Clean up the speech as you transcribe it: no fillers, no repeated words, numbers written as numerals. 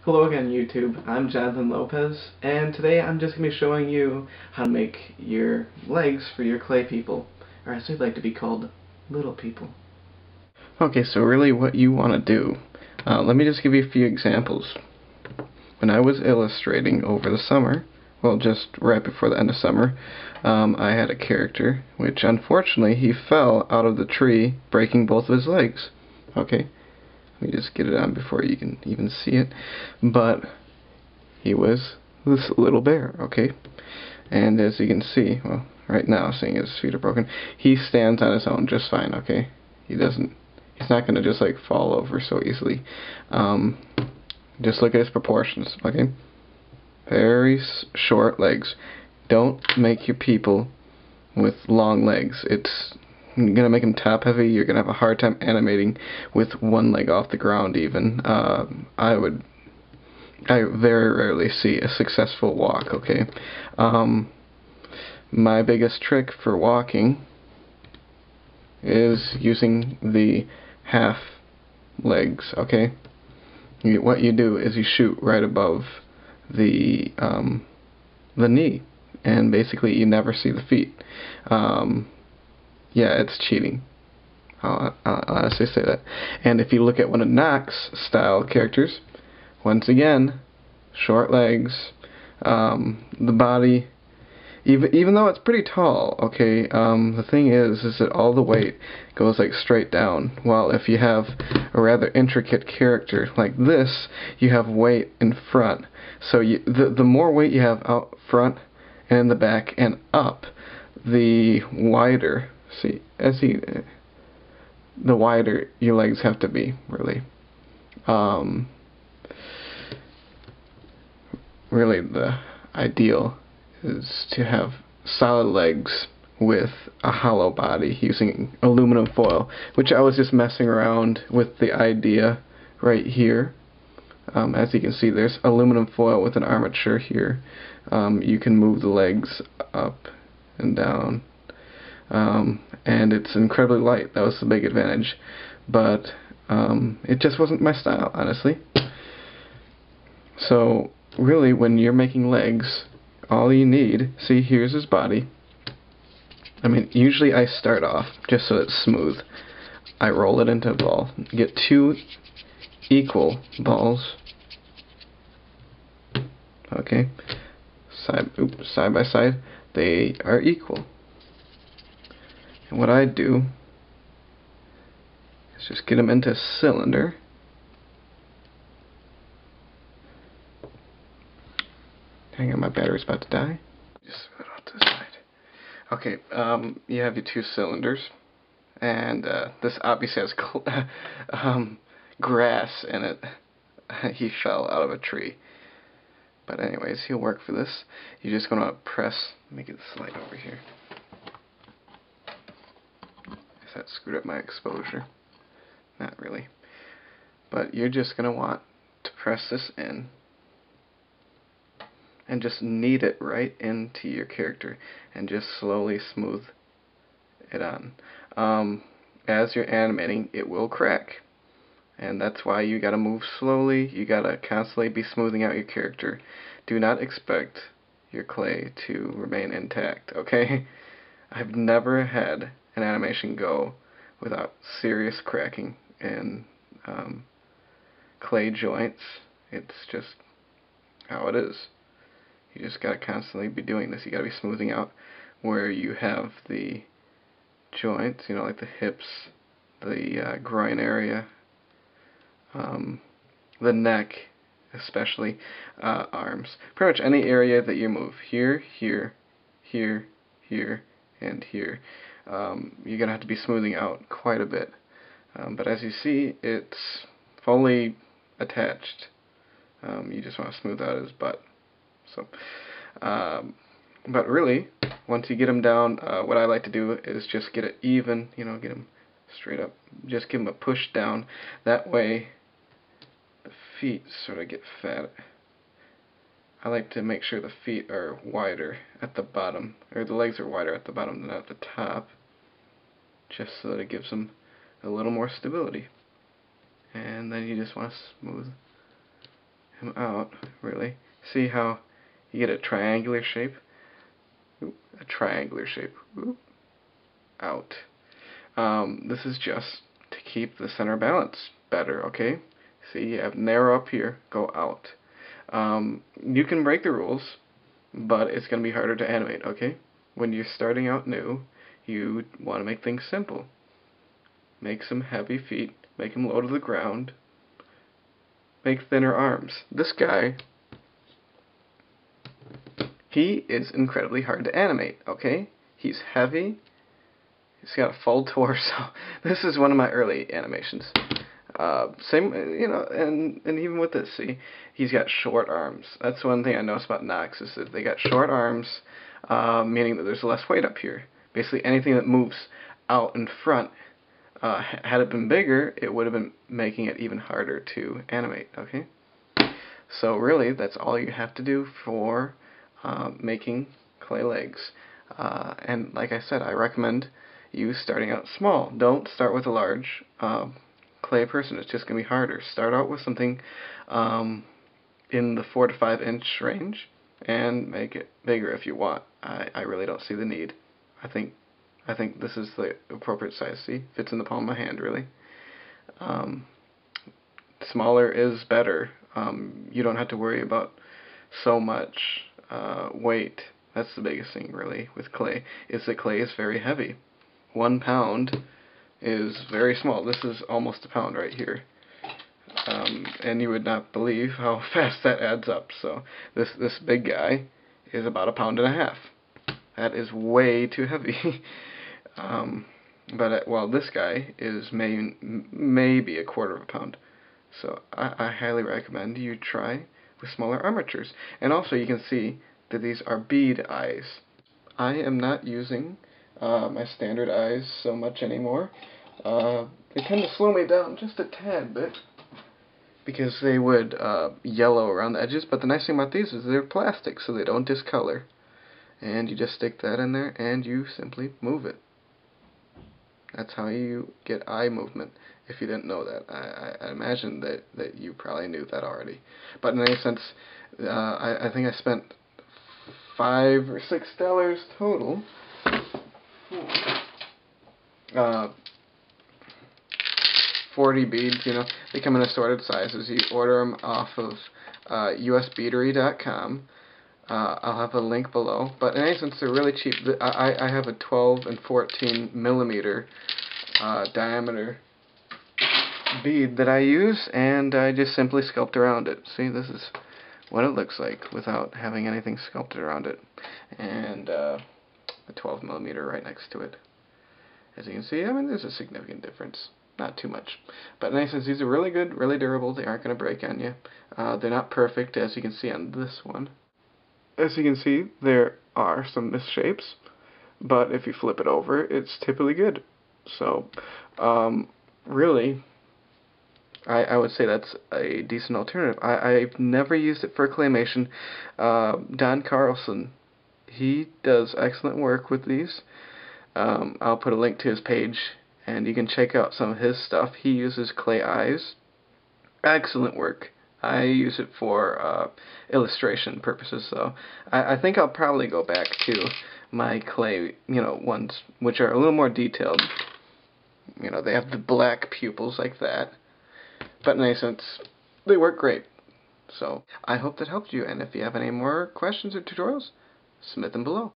Hello again, YouTube. I'm Jonathan Lopez, and today I'm just going to be showing you how to make your legs for your clay people, or as they'd like to be called, little people. Okay, so really what you want to do, let me just give you a few examples. When I was illustrating over the summer, well, just right before the end of summer, I had a character, which unfortunately he fell out of the tree, breaking both of his legs. Okay. Let me just get it on before you can even see it. But he was this little bear, okay? And as you can see, well, right now, seeing his feet are broken, he stands on his own just fine, okay? He's not going to just like fall over so easily. Just look at his proportions, okay? Very short legs. Don't make your people with long legs. You're going to make them top heavy. You're going to have a hard time animating with one leg off the ground even. I very rarely see a successful walk, okay? My biggest trick for walking is using the half legs, okay? What you do is you shoot right above the knee, and basically you never see the feet. Yeah, it's cheating. I'll honestly say that. And if you look at one of Nox style characters, once again, short legs, the body, even though it's pretty tall, okay, the thing is that all the weight goes like straight down, while if you have a rather intricate character like this, you have weight in front. So the more weight you have out front and in the back and up, the wider, the wider your legs have to be, really. Really the ideal is to have solid legs with a hollow body using aluminum foil, which I was just messing around with the idea right here. As you can see, there's aluminum foil with an armature here. You can move the legs up and down. And it's incredibly light. That was the big advantage. But it just wasn't my style, honestly. So really, when you're making legs, all you need, see, here's his body. I mean, usually I start off just so it's smooth. I roll it into a ball. Get two equal balls. Okay, side by side, they are equal. And what I do is just get them into a cylinder. Hang on, my battery's about to die. Just put it off to the side. Okay, you have your two cylinders, and this obviously has grass in it. He fell out of a tree. But anyways, he'll work for this. You're just gonna press, make it slide over here. That screwed up my exposure. Not really. But you're just going to want to press this in and just knead it right into your character and just slowly smooth it on. As you're animating, it will crack. And that's why you got to move slowly. You got to constantly be smoothing out your character. Do not expect your clay to remain intact, okay? I've never had an animation go without serious cracking in clay joints. It's just how it is. You just gotta constantly be doing this. You gotta be smoothing out where you have the joints, you know, like the hips, the groin area, the neck, especially, arms. Pretty much any area that you move. Here, here, here, here, and here. You're going to have to be smoothing out quite a bit. But as you see, it's fully attached. You just want to smooth out his butt. So, but really, once you get him down, what I like to do is just get it even, you know, get him straight up. Just give him a push down. That way, the feet sort of get fat. I like to make sure the feet are wider at the bottom, or the legs are wider at the bottom than at the top, just so that it gives them a little more stability. And then you just want to smooth him out, really. See how you get a triangular shape? Oop, a triangular shape. Oop, out. This is just to keep the center balance better, okay? See, you have narrow up here, go out. You can break the rules, but it's going to be harder to animate, okay? When you're starting out new, you want to make things simple. Make some heavy feet, make them low to the ground, make thinner arms. This guy, he is incredibly hard to animate, okay? He's heavy, he's got a full torso. This is one of my early animations. Same, you know, and even with this, see, he's got short arms. That's one thing I noticed about Nox, is that they got short arms, meaning that there's less weight up here. Basically, anything that moves out in front, had it been bigger, it would have been making it even harder to animate, okay? So really, that's all you have to do for making clay legs. And like I said, I recommend you starting out small. Don't start with a large clay person. It's just going to be harder. Start out with something in the 4 to 5 inch range and make it bigger if you want. I really don't see the need. I think this is the appropriate size. See, fits in the palm of my hand, really. Smaller is better. You don't have to worry about so much weight. That's the biggest thing, really, with clay, is that clay is very heavy. 1 pound is very small. This is almost a pound right here. And you would not believe how fast that adds up. So this big guy is about 1.5 pounds. That is way too heavy. Well, this guy is maybe 1/4 pound. So I highly recommend you try with smaller armatures. And also you can see that these are bead eyes. I am not using my standard eyes so much anymore. They tend to slow me down just a tad bit because they would yellow around the edges, but the nice thing about these is they're plastic, so they don't discolor. And you just stick that in there and you simply move it. That's how you get eye movement, if you didn't know that. I imagine that you probably knew that already. But in any sense, I think I spent $5 or $6 total. 40 beads, you know. They come in assorted sizes. You order them off of usbeatery.com. I'll have a link below. But in any sense, they're really cheap. I have a 12 and 14 millimeter diameter bead that I use, and I just simply sculpt around it. See, this is what it looks like without having anything sculpted around it. And a 12 millimeter right next to it. As you can see, I mean, there's a significant difference. Not too much. But in any sense, these are really good, really durable. They aren't going to break on you. They're not perfect, as you can see on this one. As you can see, there are some misshapes, but if you flip it over, it's typically good. So, really, I would say that's a decent alternative. I've never used it for claymation. Don Carlson, he does excellent work with these. I'll put a link to his page, and you can check out some of his stuff. He uses clay eyes. Excellent work. I use it for illustration purposes, so I think I'll probably go back to my clay, you know, ones which are a little more detailed. You know, they have the black pupils like that, but in any sense, they work great. So I hope that helped you, and if you have any more questions or tutorials, submit them below.